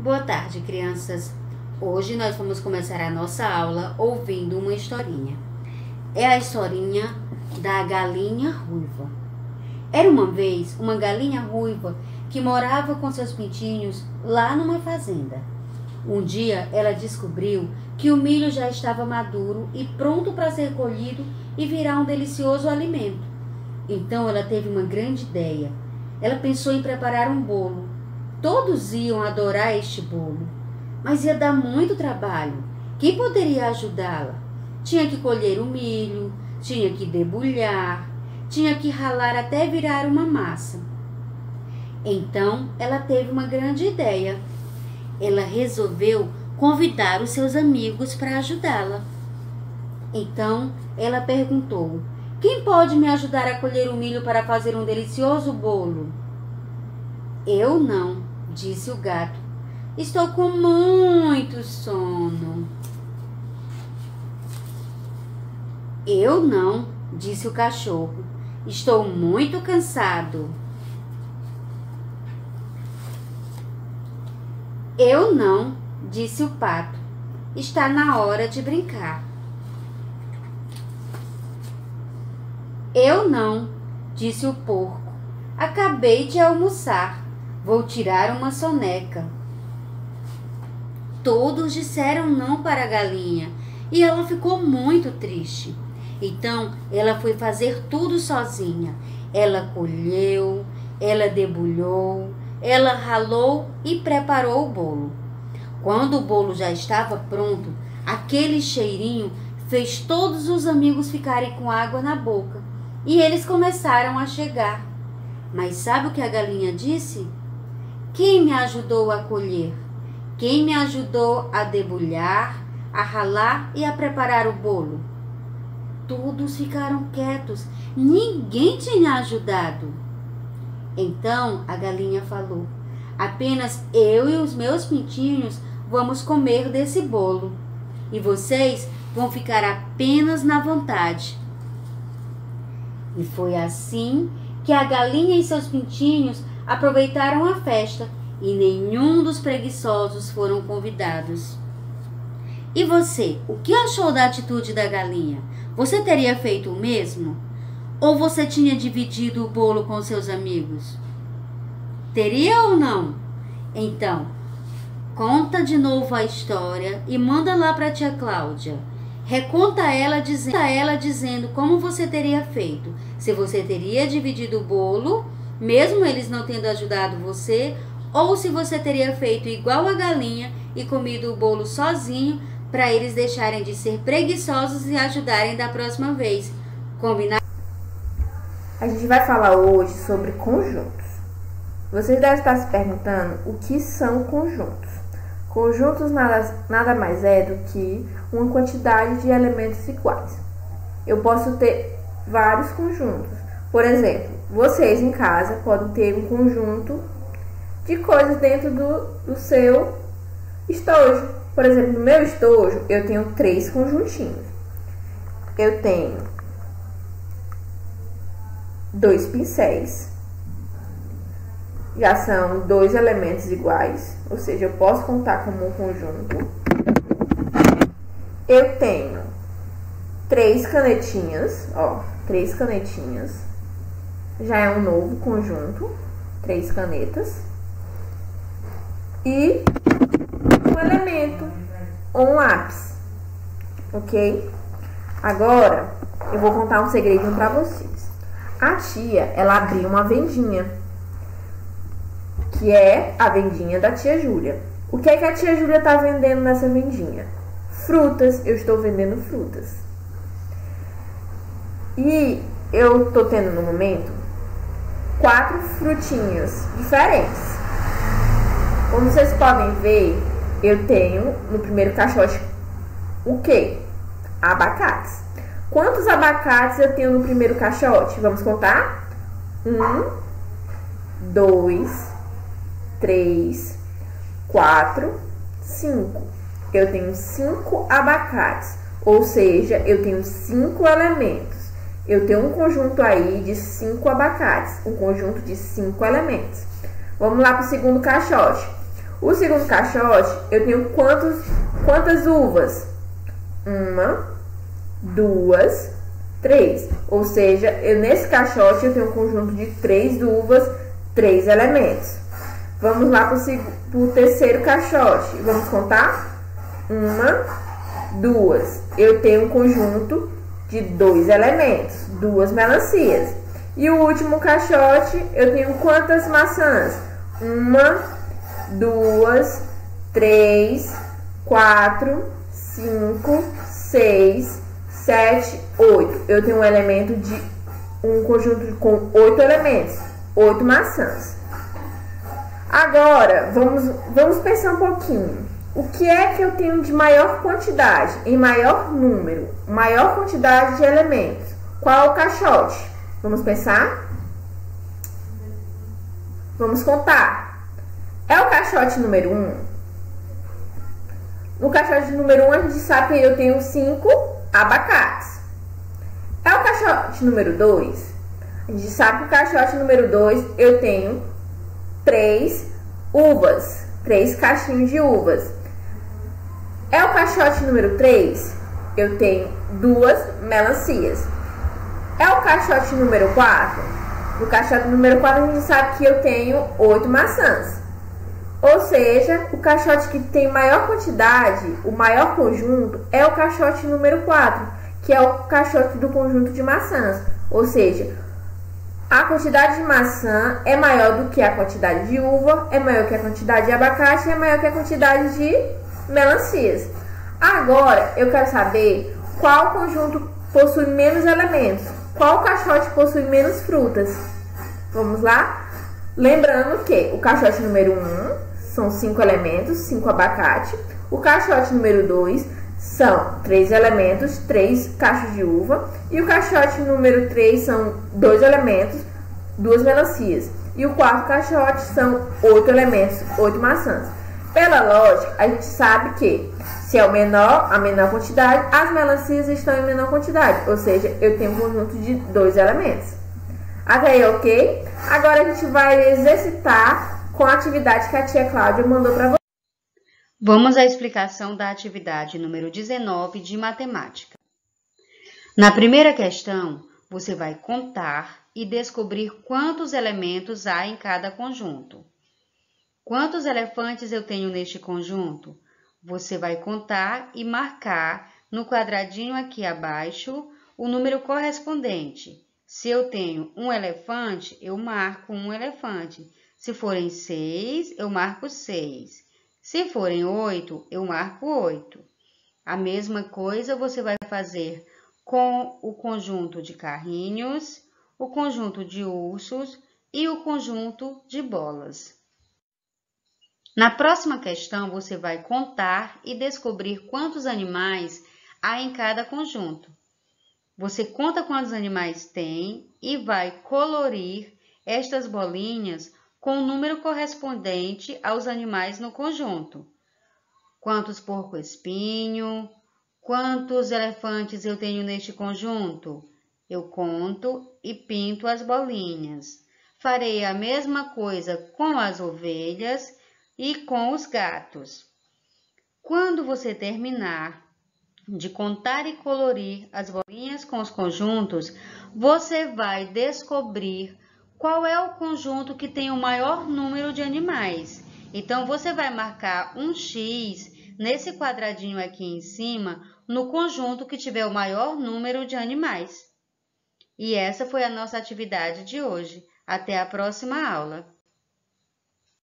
Boa tarde, crianças. Hoje nós vamos começar a nossa aula ouvindo uma historinha. É a historinha da galinha ruiva. Era uma vez uma galinha ruiva que morava com seus pintinhos lá numa fazenda. Um dia ela descobriu que o milho já estava maduro e pronto para ser colhido e virar um delicioso alimento. Então ela teve uma grande ideia. Ela pensou em preparar um bolo. Todos iam adorar este bolo, mas ia dar muito trabalho. Quem poderia ajudá-la? Tinha que colher o milho, tinha que debulhar, tinha que ralar até virar uma massa. Então ela teve uma grande ideia. Ela resolveu convidar os seus amigos para ajudá-la. Então ela perguntou: quem pode me ajudar a colher o milho para fazer um delicioso bolo? Eu não, disse o gato. Estou com muito sono. Eu não, disse o cachorro. Estou muito cansado. Eu não, disse o pato. Está na hora de brincar. Eu não, disse o porco. Acabei de almoçar. Vou tirar uma soneca. Todos disseram não para a galinha e ela ficou muito triste. Então ela foi fazer tudo sozinha. Ela colheu, ela debulhou, ela ralou e preparou o bolo. Quando o bolo já estava pronto, aquele cheirinho fez todos os amigos ficarem com água na boca e eles começaram a chegar. Mas sabe o que a galinha disse? Quem me ajudou a colher? Quem me ajudou a debulhar, a ralar e a preparar o bolo? Todos ficaram quietos. Ninguém tinha ajudado. Então a galinha falou: apenas eu e os meus pintinhos vamos comer desse bolo. E vocês vão ficar apenas na vontade. E foi assim que a galinha e seus pintinhos aproveitaram a festa e nenhum dos preguiçosos foram convidados. E você, o que achou da atitude da galinha? Você teria feito o mesmo? Ou você tinha dividido o bolo com seus amigos? Teria ou não? Então, conta de novo a história e manda lá para a tia Cláudia. Reconta ela dizendo como você teria feito. Se você teria dividido o bolo, mesmo eles não tendo ajudado você, ou se você teria feito igual a galinha e comido o bolo sozinho para eles deixarem de ser preguiçosos e ajudarem da próxima vez. Combinado? A gente vai falar hoje sobre conjuntos. Vocês devem estar se perguntando o que são conjuntos. Conjuntos nada mais é do que uma quantidade de elementos iguais. Eu posso ter vários conjuntos. Por exemplo, vocês em casa podem ter um conjunto de coisas dentro do seu estojo. Por exemplo, no meu estojo eu tenho 3 conjuntinhos. Eu tenho 2 pincéis. Já são 2 elementos iguais, ou seja, eu posso contar como um conjunto. Eu tenho 3 canetinhas, 3 canetinhas. Já é um novo conjunto, 3 canetas. E um elemento, ou um lápis, ok? Agora, eu vou contar um segredinho pra vocês. A tia, ela abriu uma vendinha, que é a vendinha da tia Júlia. O que é que a tia Júlia tá vendendo nessa vendinha? Frutas, eu estou vendendo frutas. E eu tô tendo no momento 4 frutinhas diferentes. Como vocês podem ver, eu tenho no primeiro caixote o quê? Abacates. Quantos abacates eu tenho no primeiro caixote? Vamos contar? 1, 2, 3, 4, 5. Eu tenho 5 abacates, ou seja, eu tenho 5 elementos. Eu tenho um conjunto aí de 5 abacates, um conjunto de 5 elementos. Vamos lá para o segundo caixote. O segundo caixote, eu tenho quantas uvas? 1, 2, 3. Ou seja, nesse caixote eu tenho um conjunto de 3 uvas, 3 elementos. Vamos lá para o terceiro caixote. Vamos contar? 1, 2. Eu tenho um conjunto de 2 elementos, 2 melancias. E o último caixote, eu tenho quantas maçãs? 1, 2, 3, 4, 5, 6, 7, 8. Eu tenho um conjunto com 8 elementos, 8 maçãs. Agora, vamos pensar um pouquinho. O que é que eu tenho de maior quantidade, em maior número, maior quantidade de elementos? Qual é o caixote? Vamos pensar? Vamos contar. É o caixote número 1? No caixote número 1, a gente sabe que eu tenho 5 abacates. É o caixote número 2? A gente sabe que o caixote número 2 eu tenho 3 uvas, 3 cachinhos de uvas. É o caixote número 3? Eu tenho 2 melancias. É o caixote número 4? No caixote número 4 a gente sabe que eu tenho 8 maçãs. Ou seja, o caixote que tem maior quantidade, o maior conjunto, é o caixote número 4, que é o caixote do conjunto de maçãs. Ou seja, a quantidade de maçã é maior do que a quantidade de uva, é maior que a quantidade de abacate, é maior que a quantidade de melancias. Agora, eu quero saber qual conjunto possui menos elementos, qual caixote possui menos frutas. Vamos lá? Lembrando que o caixote número 1 são 5 elementos, 5 abacate. O caixote número 2 são 3 elementos, 3 cachos de uva. E o caixote número 3 são 2 elementos, 2 melancias. E o quarto caixote são 8 elementos, 8 maçãs. Pela lógica, a gente sabe que se é a menor quantidade, as melancias estão em menor quantidade. Ou seja, eu tenho um conjunto de 2 elementos. Até aí, ok? Agora a gente vai exercitar com a atividade que a tia Cláudia mandou para você. Vamos à explicação da atividade número 19 de matemática. Na primeira questão, você vai contar e descobrir quantos elementos há em cada conjunto. Quantos elefantes eu tenho neste conjunto? Você vai contar e marcar no quadradinho aqui abaixo o número correspondente. Se eu tenho um elefante, eu marco um elefante. Se forem 6, eu marco 6. Se forem 8, eu marco 8. A mesma coisa você vai fazer com o conjunto de carrinhos, o conjunto de ursos e o conjunto de bolas. Na próxima questão, você vai contar e descobrir quantos animais há em cada conjunto. Você conta quantos animais tem e vai colorir estas bolinhas com o número correspondente aos animais no conjunto. Quantos porco-espinho? Quantos elefantes eu tenho neste conjunto? Eu conto e pinto as bolinhas. Farei a mesma coisa com as ovelhas e com os gatos. Quando você terminar de contar e colorir as bolinhas com os conjuntos, você vai descobrir qual é o conjunto que tem o maior número de animais. Então, você vai marcar um X nesse quadradinho aqui em cima, no conjunto que tiver o maior número de animais. E essa foi a nossa atividade de hoje. Até a próxima aula!